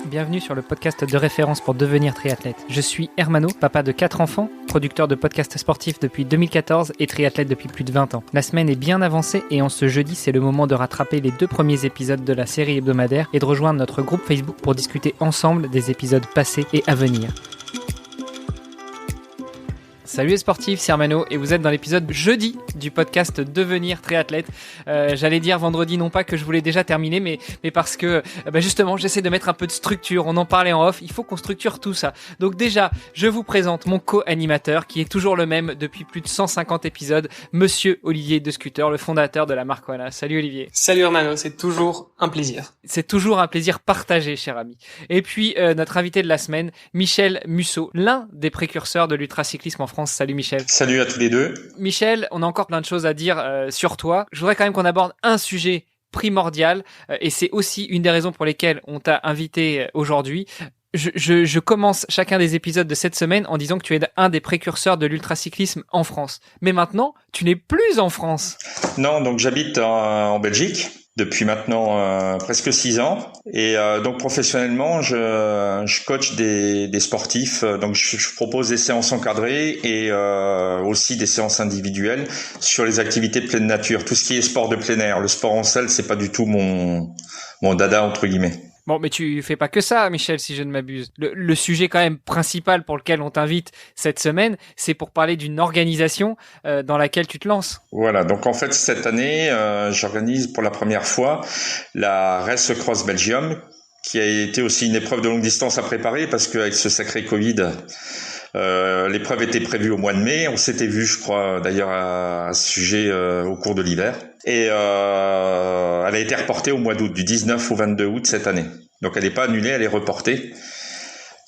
bienvenue sur le podcast de référence pour devenir triathlète. Je suis Hermano, papa de 4 enfants, producteur de podcasts sportifs depuis 2014 et triathlète depuis plus de 20 ans. La semaine est bien avancée et en ce jeudi, c'est le moment de rattraper les 2 premiers épisodes de la série hebdomadaire et de rejoindre notre groupe Facebook pour discuter ensemble des épisodes passés et à venir. Salut les sportifs, c'est Hermano et vous êtes dans l'épisode jeudi du podcast Devenir triathlète. J'allais dire vendredi, non pas que je voulais déjà terminer, mais parce que justement j'essaie de mettre un peu de structure, on en parlait en off, il faut qu'on structure tout ça. Donc déjà, je vous présente mon co-animateur qui est toujours le même depuis plus de 150 épisodes, Monsieur Olivier De Scuter, le fondateur de la marque Oana. Salut Olivier. Salut Hermano, c'est toujours un plaisir. C'est toujours un plaisir partagé, cher ami. Et puis notre invité de la semaine, Michel Musso, l'un des précurseurs de l'ultracyclisme en France. Salut Michel. Salut à tous les deux. Michel, on a encore plein de choses à dire sur toi. Je voudrais quand même qu'on aborde un sujet primordial et c'est aussi une des raisons pour lesquelles on t'a invité aujourd'hui. Je commence chacun des épisodes de cette semaine en disant que tu es un des précurseurs de l'ultracyclisme en France. Mais maintenant, tu n'es plus en France. Non, donc j'habite en Belgique depuis maintenant presque 6 ans et donc professionnellement je coach des sportifs, donc je propose des séances encadrées et aussi des séances individuelles sur les activités de pleine nature, tout ce qui est sport de plein air. Le sport en salle, c'est pas du tout mon dada entre guillemets. Bon, mais tu fais pas que ça, Michel, si je ne m'abuse. Le sujet quand même principal pour lequel on t'invite cette semaine, c'est pour parler d'une organisation dans laquelle tu te lances. Voilà, donc en fait cette année, j'organise pour la première fois la Race Cross Belgium, qui a été aussi une épreuve de longue distance à préparer parce qu'avec ce sacré Covid, l'épreuve était prévue au mois de mai. On s'était vu, je crois, d'ailleurs à ce sujet au cours de l'hiver. Et elle a été reportée au mois d'août, du 19 au 22 août cette année. Donc elle n'est pas annulée, elle est reportée.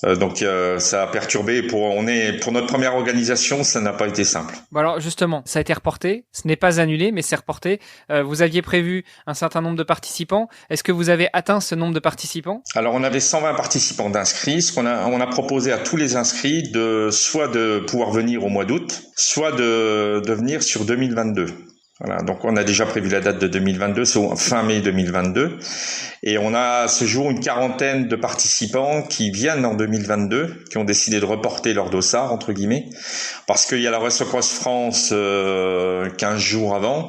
Donc ça a perturbé. Pour notre première organisation, ça n'a pas été simple. Bon alors justement, ça a été reporté. Ce n'est pas annulé, mais c'est reporté. Vous aviez prévu un certain nombre de participants. Est-ce que vous avez atteint ce nombre de participants ? Alors on avait 120 participants d'inscrits. On a proposé à tous les inscrits soit de pouvoir venir au mois d'août, soit de venir sur 2022. Voilà, donc on a déjà prévu la date de 2022, c'est fin mai 2022, et on a à ce jour une quarantaine de participants qui viennent en 2022, qui ont décidé de reporter leur dossard entre guillemets, parce qu'il y a la Race Cross France 15 jours avant.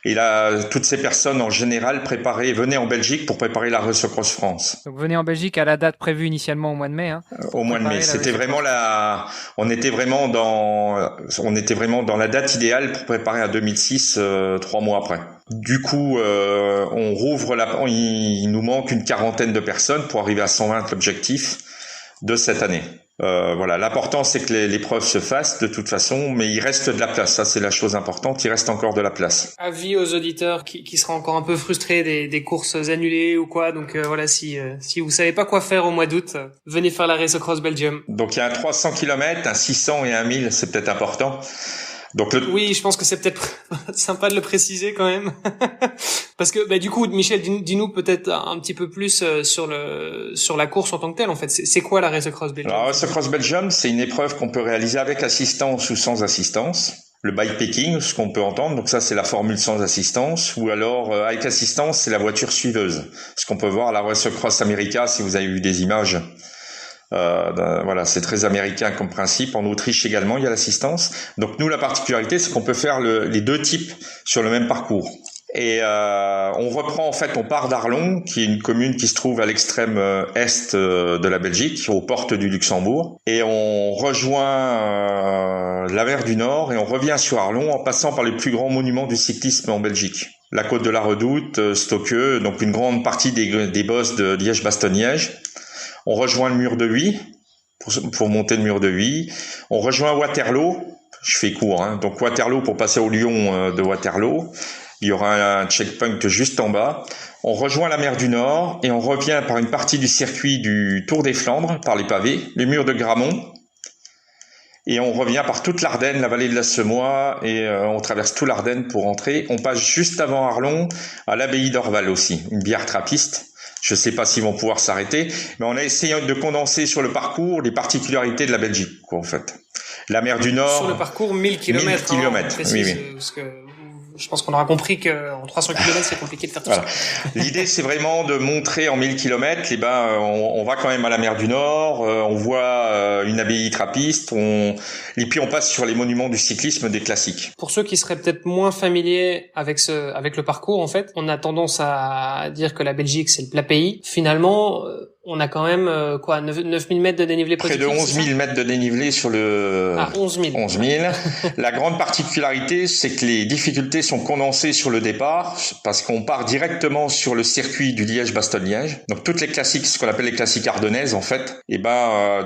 Et là, toutes ces personnes, en général, venaient en Belgique pour préparer la Race Cross France. Donc, venez en Belgique à la date prévue initialement au mois de mai. Au mois de mai. C'était vraiment on était vraiment dans la date idéale pour préparer à 2006, 3 mois après. Du coup, on rouvre il nous manque une quarantaine de personnes pour arriver à 120 l'objectif de cette année. Voilà, l'important c'est que l'épreuve se fasse de toute façon, mais il reste de la place, ça c'est la chose importante, il reste encore de la place. Avis aux auditeurs qui seraient encore un peu frustrés des courses annulées ou quoi, donc voilà, si vous savez pas quoi faire au mois d'août, venez faire la Race Cross Belgium. Donc il y a un 300 km, un 600 et un 1000, c'est peut-être important. Donc Oui, je pense que c'est peut-être sympa de le préciser quand même. Parce que du coup, Michel, dis-nous peut-être un petit peu plus sur la course en tant que telle en fait. C'est quoi la Race Cross Belgium ? La Race Cross Belgium, c'est une épreuve qu'on peut réaliser avec assistance ou sans assistance. Le bikepacking, ce qu'on peut entendre, donc ça c'est la formule sans assistance, ou alors avec assistance, c'est la voiture suiveuse. Ce qu'on peut voir à la Race Cross America, si vous avez vu des images. Voilà, c'est très américain comme principe. En Autriche également, il y a l'assistance. Donc nous, la particularité, c'est qu'on peut faire les 2 types sur le même parcours. Et on part d'Arlon, qui est une commune qui se trouve à l'extrême est de la Belgique, aux portes du Luxembourg, et on rejoint la mer du Nord et on revient sur Arlon en passant par les plus grands monuments du cyclisme en Belgique. La côte de la Redoute, Stokke, donc une grande partie des bosses de Liège-Bastogne-Liège. On rejoint le mur de Huy pour monter le mur de Huy. On rejoint Waterloo. Je fais court, hein. Donc Waterloo pour passer au Lyon de Waterloo. Il y aura un checkpoint juste en bas. On rejoint la mer du Nord et on revient par une partie du circuit du Tour des Flandres, par les pavés, les murs de Grammont. Et on revient par toute l'Ardenne, la vallée de la Semois, et on traverse tout l'Ardenne pour rentrer. On passe juste avant Arlon à l'abbaye d'Orval aussi, une bière trappiste. Je ne sais pas s'ils vont pouvoir s'arrêter, mais on a essayé de condenser sur le parcours les particularités de la Belgique, quoi, en fait. La mer du Nord. Sur le parcours, 1000 km. 1000 km, oui. Parce que je pense qu'on aura compris qu'en 300 km, c'est compliqué de faire tout ça. L'idée, c'est vraiment de montrer en 1000 km, on va quand même à la mer du Nord, on voit une abbaye trappiste, et puis on passe sur les monuments du cyclisme des classiques. Pour ceux qui seraient peut-être moins familiers avec le parcours, en fait, on a tendance à dire que la Belgique, c'est le plat pays. Finalement, on a quand même 9000 mètres de dénivelé positif. Près de 11 000 mètres de dénivelé sur le... 11 000. 11 000. La grande particularité, c'est que les difficultés sont condensées sur le départ, parce qu'on part directement sur le circuit du Liège-Bastogne-Liège. Donc toutes les classiques, ce qu'on appelle les classiques ardennaises, en fait.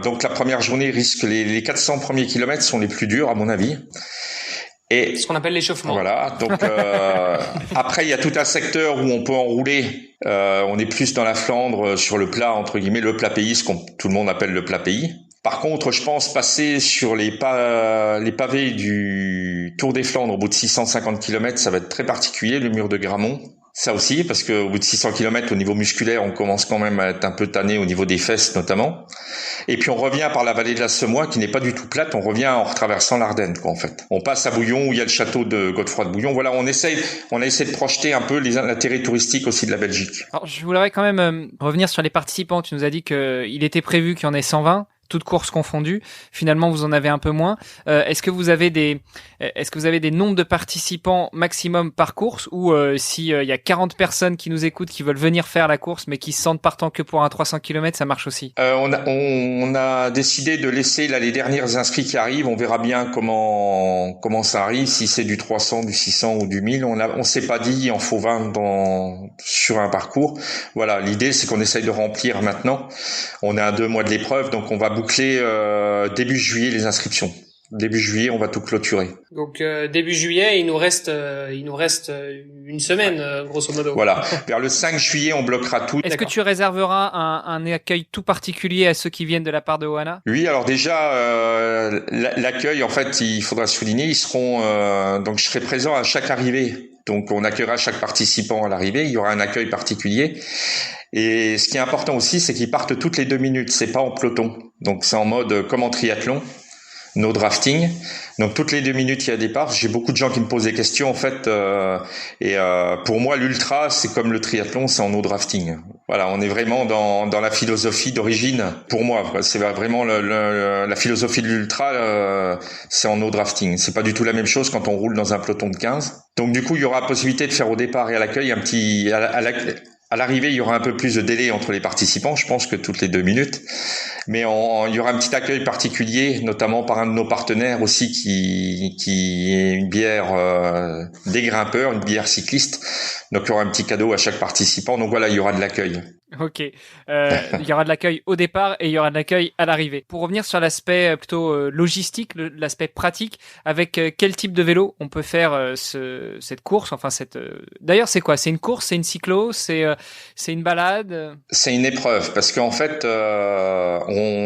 Donc la première journée risque, les 400 premiers kilomètres sont les plus durs, à mon avis. Et ce qu'on appelle l'échauffement. Voilà. Donc après, il y a tout un secteur où on peut enrouler. On est plus dans la Flandre, sur le plat entre guillemets, le plat pays, ce qu'on tout le monde appelle le plat pays. Par contre, je pense passer sur les pavés du Tour des Flandres au bout de 650 km, ça va être très particulier, le mur de Grammont. Ça aussi, parce que au bout de 600 km, au niveau musculaire, on commence quand même à être un peu tanné au niveau des fesses notamment. Et puis on revient par la vallée de la Semois, qui n'est pas du tout plate, on revient en retraversant l'Ardenne, quoi, en fait. On passe à Bouillon, où il y a le château de Godefroy de Bouillon. Voilà, on a essayé de projeter un peu l'intérêt touristique aussi de la Belgique. Alors, je voudrais quand même revenir sur les participants. Tu nous as dit qu'il était prévu qu'il y en ait 120. Toutes courses confondues. Finalement, vous en avez un peu moins. Est-ce que vous avez des nombres de participants maximum par course, ou s'il y a 40 personnes qui nous écoutent, qui veulent venir faire la course, mais qui se sentent partant que pour un 300 km, ça marche aussi? On a décidé de laisser là les dernières inscrits qui arrivent. On verra bien comment ça arrive, si c'est du 300, du 600 ou du 1000. On s'est pas dit il en faut 20 sur un parcours. Voilà, l'idée c'est qu'on essaye de remplir maintenant. On est à 2 mois de l'épreuve, donc on va boucler début juillet les inscriptions. Début juillet, on va tout clôturer. Donc début juillet, il nous reste une semaine grosso modo. Voilà. Vers le 5 juillet, on bloquera tout. Est-ce que tu réserveras un accueil tout particulier à ceux qui viennent de la part de Oana? Oui, alors déjà l'accueil, en fait, il faudra souligner, ils seront donc je serai présent à chaque arrivée. Donc on accueillera chaque participant à l'arrivée, il y aura un accueil particulier. Et ce qui est important aussi, c'est qu'ils partent toutes les 2 minutes, c'est pas en peloton. Donc c'est en mode comme en triathlon, no drafting. Donc toutes les 2 minutes il y a départ. J'ai beaucoup de gens qui me posent des questions en fait. Pour moi l'ultra c'est comme le triathlon, c'est en no drafting. Voilà, on est vraiment dans la philosophie d'origine. Pour moi, c'est vraiment la philosophie de l'ultra, c'est en no drafting. C'est pas du tout la même chose quand on roule dans un peloton de 15. Donc du coup il y aura possibilité de faire au départ et à l'accueil un petit à l'arrivée, il y aura un peu plus de délai entre les participants, je pense que toutes les 2 minutes. Mais il y aura un petit accueil particulier, notamment par un de nos partenaires aussi, qui est une bière des grimpeurs, une bière cycliste. Donc il y aura un petit cadeau à chaque participant. Donc voilà, il y aura de l'accueil. Ok, il y aura de l'accueil au départ et il y aura de l'accueil à l'arrivée. Pour revenir sur l'aspect plutôt logistique, l'aspect pratique, avec quel type de vélo on peut faire cette course, enfin D'ailleurs, c'est quoi? C'est une course, c'est une cyclo, c'est une balade? C'est une épreuve, parce qu'en fait,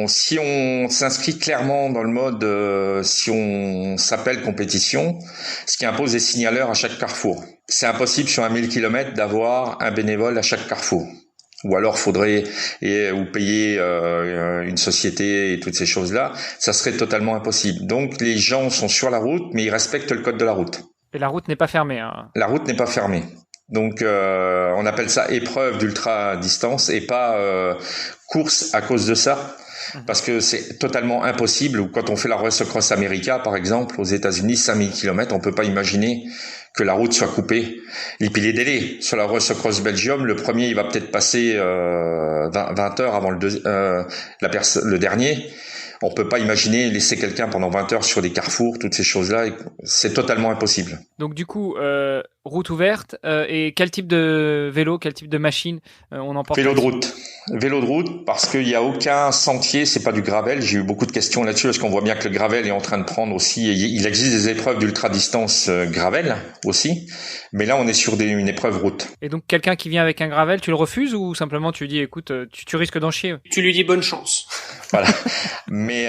si on s'inscrit clairement dans le mode, si on s'appelle compétition, ce qui impose des signaleurs à chaque carrefour. C'est impossible sur 1000 km d'avoir un bénévole à chaque carrefour. Ou alors faudrait ou payer une société et toutes ces choses-là, ça serait totalement impossible. Donc les gens sont sur la route, mais ils respectent le code de la route. Et la route n'est pas fermée, hein. La route n'est pas fermée. Donc on appelle ça épreuve d'ultra distance et pas course à cause de ça. Parce que c'est totalement impossible. Quand on fait la Race Across America, par exemple, aux États-Unis, 5000 km, on peut pas imaginer que la route soit coupée. Et puis les délais. Sur la Race Across Belgium, le premier, il va peut-être passer 20 heures avant le dernier. On peut pas imaginer laisser quelqu'un pendant 20 heures sur des carrefours, toutes ces choses-là. C'est totalement impossible. Donc du coup, route ouverte. Et quel type de vélo, quel type de machine on emporte? Vélo de route. Vélo de route, parce qu'il y a aucun sentier, c'est pas du gravel. J'ai eu beaucoup de questions là-dessus, parce qu'on voit bien que le gravel est en train de prendre aussi. Il existe des épreuves d'ultra distance gravel aussi, mais là on est sur une épreuve route. Et donc quelqu'un qui vient avec un gravel, tu le refuses ou simplement tu dis écoute, tu risques d'en chier? Tu lui dis bonne chance. Voilà. Mais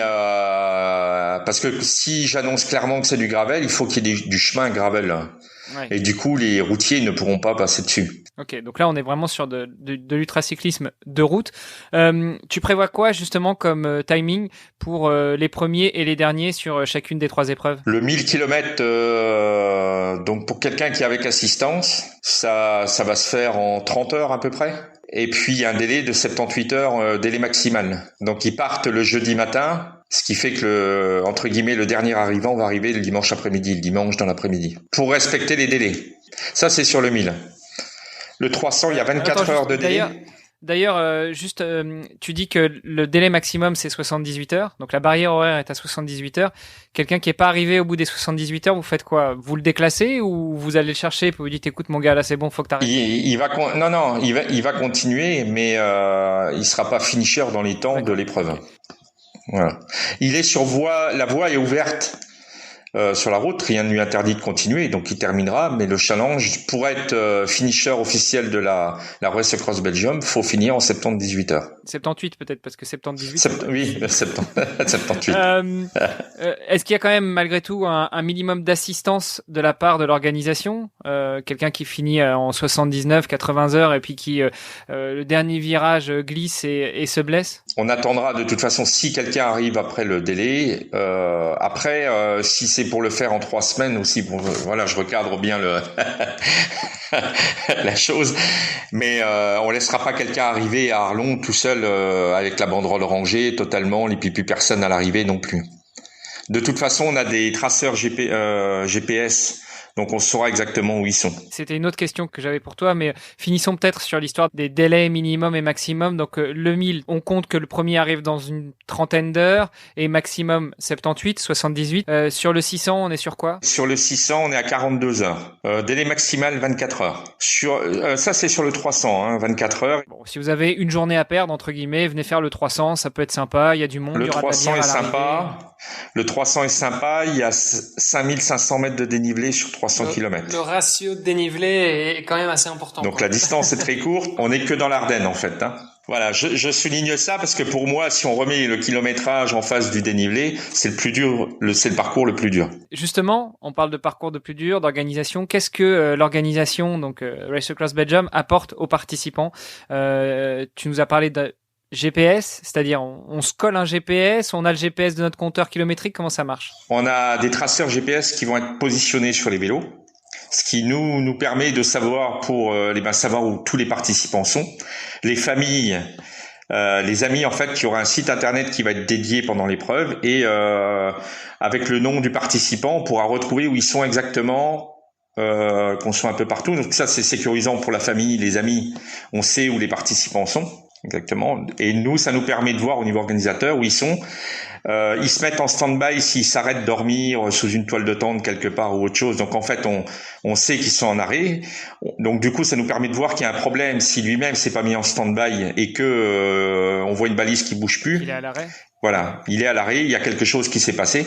parce que si j'annonce clairement que c'est du gravel, il faut qu'il y ait du chemin gravel. Ouais. Et du coup, les routiers ne pourront pas passer dessus. Ok, donc là on est vraiment sur de l'ultracyclisme de route. Tu prévois quoi justement comme timing pour les premiers et les derniers sur chacune des 3 épreuves? Le 1000 km, donc pour quelqu'un qui est avec assistance, ça va se faire en 30 heures à peu près. Et puis un délai de 78 heures, délai maximal. Donc ils partent le jeudi matin, ce qui fait que entre guillemets le dernier arrivant va arriver le dimanche après-midi, le dimanche dans l'après-midi, pour respecter les délais. Ça c'est sur le 1000. Le 300, il y a 24 heures de délai. D'ailleurs, tu dis que le délai maximum c'est 78 heures, donc la barrière horaire est à 78 heures. Quelqu'un qui est pas arrivé au bout des 78 heures, vous faites quoi? Vous le déclassez ou vous allez le chercher et vous dites écoute mon gars là c'est bon, faut que t'arrêtes? Il va continuer, mais il sera pas finisher dans les temps de l'épreuve. Voilà. Il est sur la voie est ouverte. Sur la route, rien ne lui interdit de continuer, donc il terminera, mais le challenge, pour être finisher officiel de la Race Across Belgium, faut finir en 78 heures. 78 peut-être, parce que 78... Oui, 78. Est-ce qu'il y a quand même, malgré tout, un minimum d'assistance de la part de l'organisation? Quelqu'un qui finit en 79, 80 heures, et puis qui, le dernier virage, glisse et se blesse? On attendra de toute façon si quelqu'un arrive après le délai. Après, si c'est pour le faire en 3 semaines aussi, bon, voilà, je recadre bien la chose, mais on laissera pas quelqu'un arriver à Arlon tout seul avec la banderole rangée totalement, et puis plus personne à l'arrivée non plus. De toute façon, on a des traceurs GPS. Donc on saura exactement où ils sont. C'était une autre question que j'avais pour toi, mais finissons peut-être sur l'histoire des délais minimum et maximum. Donc le 1000, on compte que le premier arrive dans une 30aine d'heures et maximum 78, 78. Sur le 600, on est sur quoi? Sur le 600, on est à 42 heures. Délai maximal 24 heures. Ça c'est sur le 300, 24 heures. Bon, si vous avez une journée à perdre entre guillemets, venez faire le 300, ça peut être sympa. Il y a du monde. Le il y aura 300 est sympa. Le 300 est sympa. Il y a 5500 mètres de dénivelé sur 300 km. Le ratio de dénivelé est quand même assez important. Donc la distance est très courte. On n'est que dans l'Ardenne en fait. Voilà, je souligne ça parce que pour moi, si on remet le kilométrage en face du dénivelé, c'est le plus dur, c'est le parcours le plus dur. Justement, on parle de parcours de plus dur, d'organisation. Qu'est-ce que l'organisation, donc Race Across Belgium, apporte aux participants? Tu nous as parlé de GPS, c'est-à-dire on se colle un GPS, on a le GPS de notre compteur kilométrique, comment ça marche? On a des traceurs GPS qui vont être positionnés sur les vélos, ce qui nous permet de savoir savoir où tous les participants sont. Les familles, les amis en fait, qui aura un site internet qui va être dédié pendant l'épreuve et avec le nom du participant, on pourra retrouver où ils sont exactement. Qu'on soit un peu partout, donc ça c'est sécurisant pour la famille, les amis, on sait où les participants sont. Exactement. Et nous, ça nous permet de voir au niveau organisateur où ils sont. Ils se mettent en stand-by s'ils s'arrêtent dormir sous une toile de tente quelque part ou autre chose. Donc en fait, on sait qu'ils sont en arrêt. Donc du coup, ça nous permet de voir qu'il y a un problème si lui-même s'est pas mis en stand-by et que on voit une balise qui bouge plus. Il est à l'arrêt. Voilà, il est à l'arrêt. Il y a quelque chose qui s'est passé.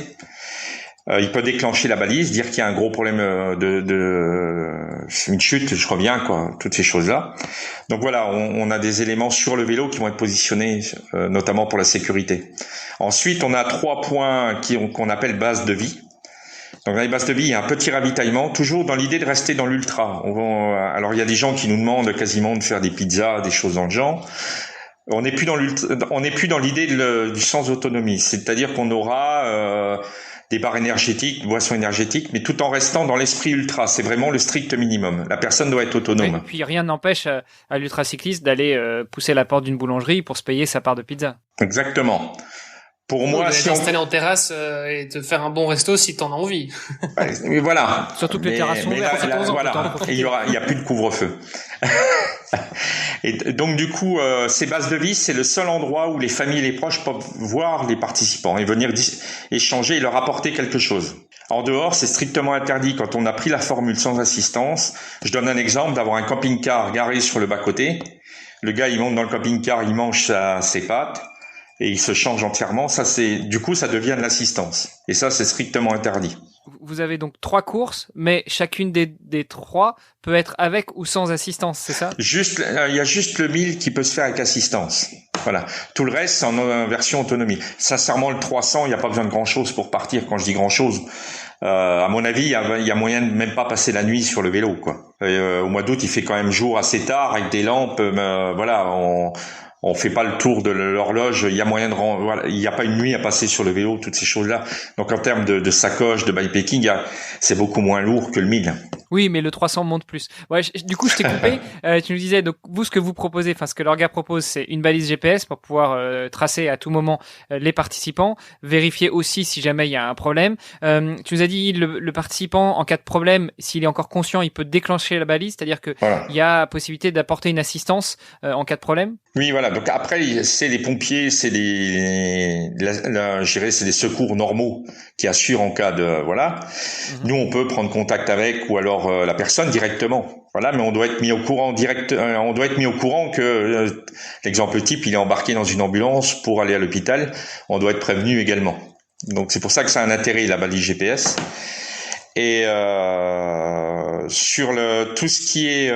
Il peut déclencher la balise, dire qu'il y a un gros problème une chute, je reviens, quoi, toutes ces choses-là. Donc voilà, on a des éléments sur le vélo qui vont être positionnés, notamment pour la sécurité. Ensuite, on a 3 points qu'on appelle base de vie. Donc dans les bases de vie, il y a un petit ravitaillement, toujours dans l'idée de rester dans l'ultra. Alors il y a des gens qui nous demandent quasiment de faire des pizzas, des choses dans le genre. On n'est plus dans l'idée du sans autonomie, c'est-à-dire qu'on aura des barres énergétiques, boissons énergétiques, mais tout en restant dans l'esprit ultra. C'est vraiment le strict minimum. La personne doit être autonome. Oui, et puis rien n'empêche à l'ultracycliste d'aller pousser la porte d'une boulangerie pour se payer sa part de pizza. Exactement. Pour moi, si t'installer en terrasse et te faire un bon resto si t'en as envie. Mais voilà. Surtout que les terrasses sont ouvertes. Voilà. Et il y a plus de couvre-feu. Et donc du coup, ces bases de vie, c'est le seul endroit où les familles et les proches peuvent voir les participants et venir échanger et leur apporter quelque chose. En dehors, c'est strictement interdit quand on a pris la formule sans assistance. Je donne un exemple d'avoir un camping-car garé sur le bas-côté. Le gars, il monte dans le camping-car, il mange ses pâtes. Et il se change entièrement. Ça, du coup, ça devient de l'assistance. Et ça, c'est strictement interdit. Vous avez donc 3 courses, mais chacune des 3 peut être avec ou sans assistance, c'est ça? Il y a juste le 1000 qui peut se faire avec assistance. Voilà. Tout le reste, c'est en version autonomie. Sincèrement, le 300, il n'y a pas besoin de grand chose pour partir. Quand je dis grand chose, À mon avis, il y a moyen de même pas passer la nuit sur le vélo, quoi. Au mois d'août, il fait quand même jour assez tard avec des lampes. Voilà, on fait pas le tour de l'horloge. Il y a moyen voilà, il n'y a pas une nuit à passer sur le vélo, toutes ces choses-là. Donc en termes de sacoche, de bikepacking, c'est beaucoup moins lourd que le 1000. Oui, mais le 300 monte plus. Ouais, du coup, je t'ai coupé. Tu nous disais, donc, vous, ce que vous proposez, enfin, ce que l'orga propose, c'est une balise GPS pour pouvoir tracer à tout moment les participants, vérifier aussi si jamais il y a un problème. Tu nous as dit, le participant, en cas de problème, s'il est encore conscient, il peut déclencher la balise, c'est-à-dire que il y a possibilité d'apporter une assistance en cas de problème. Oui, voilà. Donc après, c'est les pompiers, c'est je dirais, c'est les secours normaux qui assurent en cas de, voilà. Nous, on peut prendre contact avec, ou alors la personne directement. Voilà, mais on doit être mis au courant on doit être mis au courant que l'exemple type, il est embarqué dans une ambulance pour aller à l'hôpital. On doit être prévenu également. Donc c'est pour ça que ça a un intérêt, la balise GPS. Et sur tout ce qui est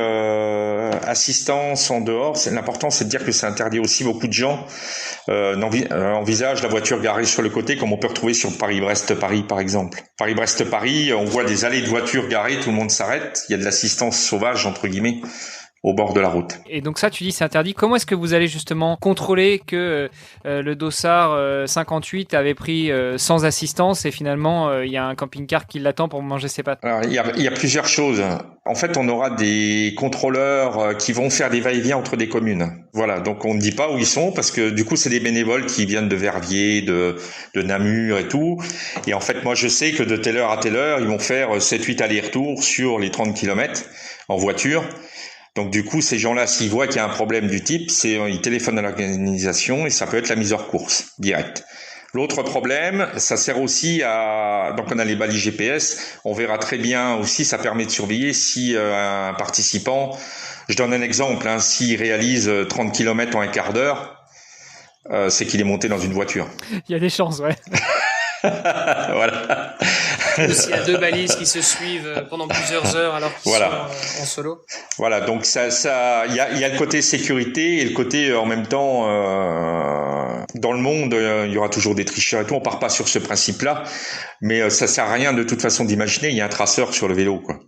assistance en dehors, l'important c'est de dire que c'est interdit aussi. Beaucoup de gens envisagent la voiture garée sur le côté, comme on peut retrouver sur Paris-Brest-Paris par exemple. Paris-Brest-Paris, on voit des allées de voitures garées, tout le monde s'arrête. Il y a de l'assistance sauvage entre guillemets au bord de la route. Et donc ça, tu dis c'est interdit. Comment est-ce que vous allez justement contrôler que le Dossard 58 avait pris sans assistance et finalement il y a un camping-car qui l'attend pour manger ses pâtes? Alors, il y a plusieurs choses. En fait, on aura des contrôleurs qui vont faire des va-et-vient entre des communes. Voilà, donc on ne dit pas où ils sont parce que du coup, c'est des bénévoles qui viennent de Verviers, de Namur et tout. Et en fait, moi, je sais que de telle heure à telle heure, ils vont faire 7-8 allers-retours sur les 30 km en voiture. Donc du coup, ces gens-là, s'ils voient qu'il y a un problème du type, ils téléphonent à l'organisation et ça peut être la mise hors course directe. L'autre problème, ça sert aussi donc on a les balises GPS, on verra très bien aussi, ça permet de surveiller si un participant, je donne un exemple, s'il réalise 30 km en un quart d'heure, c'est qu'il est monté dans une voiture. Il y a des chances, ouais. Voilà. S'il y a deux balises qui se suivent pendant plusieurs heures alors qu'ils sont en solo. Voilà, donc il y a le côté sécurité et le côté en même temps dans le monde il y aura toujours des tricheurs et tout. On part pas sur ce principe-là, mais ça sert à rien de toute façon d'imaginer. Il y a un traceur sur le vélo, quoi.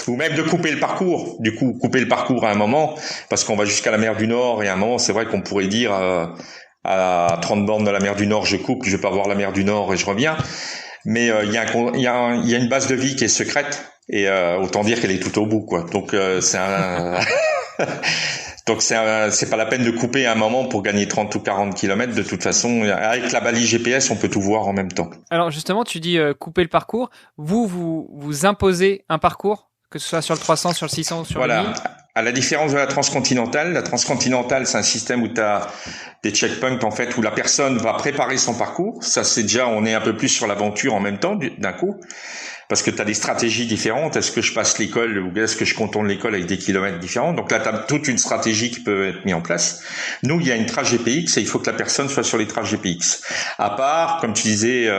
Ou même de couper le parcours. Du coup, couper le parcours à un moment, parce qu'on va jusqu'à la mer du Nord et à un moment, c'est vrai qu'on pourrait dire à 30 bornes de la mer du Nord, je coupe, je vais pas voir la mer du Nord et je reviens. Mais il y a une base de vie qui est secrète et autant dire qu'elle est tout au bout, quoi. Donc c'est pas la peine de couper à un moment pour gagner 30 ou 40 km. De toute façon, avec la balise GPS, on peut tout voir en même temps. Alors justement, tu dis couper le parcours. Vous imposez un parcours, que ce soit sur le 300, sur le 600 ou sur le 1000. À la différence de la transcontinentale, c'est un système où tu as des checkpoints en fait où la personne va préparer son parcours. Ça c'est déjà, on est un peu plus sur l'aventure en même temps d'un coup. Parce que tu as des stratégies différentes. Est-ce que je passe l'école ou est-ce que je contourne l'école avec des kilomètres différents? Donc là, tu as toute une stratégie qui peut être mise en place. Nous, il y a une trace GPX et il faut que la personne soit sur les traces GPX. À part, comme tu disais,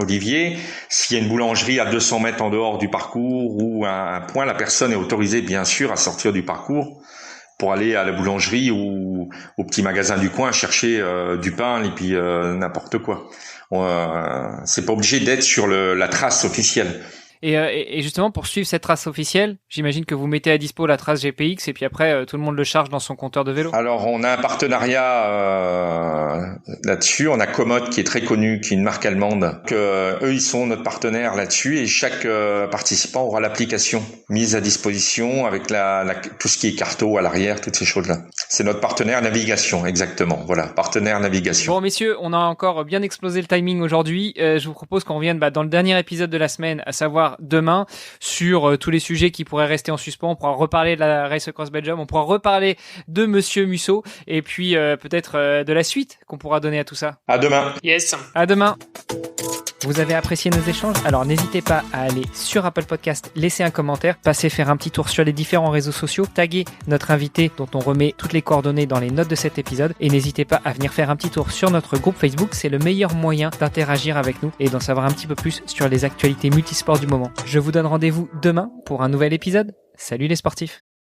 Olivier, s'il y a une boulangerie à 200 mètres en dehors du parcours ou un point, la personne est autorisée, bien sûr, à sortir du parcours pour aller à la boulangerie ou au petit magasin du coin chercher du pain et puis n'importe quoi. C'est pas obligé d'être sur la trace officielle. Et justement, pour suivre cette trace officielle, j'imagine que vous mettez à dispo la trace GPX et puis après, tout le monde le charge dans son compteur de vélo. Alors, on a un partenariat là-dessus. On a Komoot qui est très connu, qui est une marque allemande. Eux, ils sont notre partenaire là-dessus et chaque participant aura l'application mise à disposition avec tout ce qui est carto à l'arrière, toutes ces choses-là. C'est notre partenaire navigation, exactement. Voilà, partenaire navigation. Bon, messieurs, on a encore bien explosé le timing aujourd'hui. Je vous propose qu'on revienne dans le dernier épisode de la semaine, à savoir demain, sur tous les sujets qui pourraient rester en suspens. On pourra reparler de la Race Across Belgium, on pourra reparler de Monsieur Musso et puis peut-être de la suite qu'on pourra donner à tout ça. À demain. Yes. À demain. Vous avez apprécié nos échanges? Alors n'hésitez pas à aller sur Apple Podcast, laisser un commentaire, passer faire un petit tour sur les différents réseaux sociaux, taguer notre invité dont on remet toutes les coordonnées dans les notes de cet épisode et n'hésitez pas à venir faire un petit tour sur notre groupe Facebook, c'est le meilleur moyen d'interagir avec nous et d'en savoir un petit peu plus sur les actualités multisports du moment. Je vous donne rendez-vous demain pour un nouvel épisode. Salut les sportifs!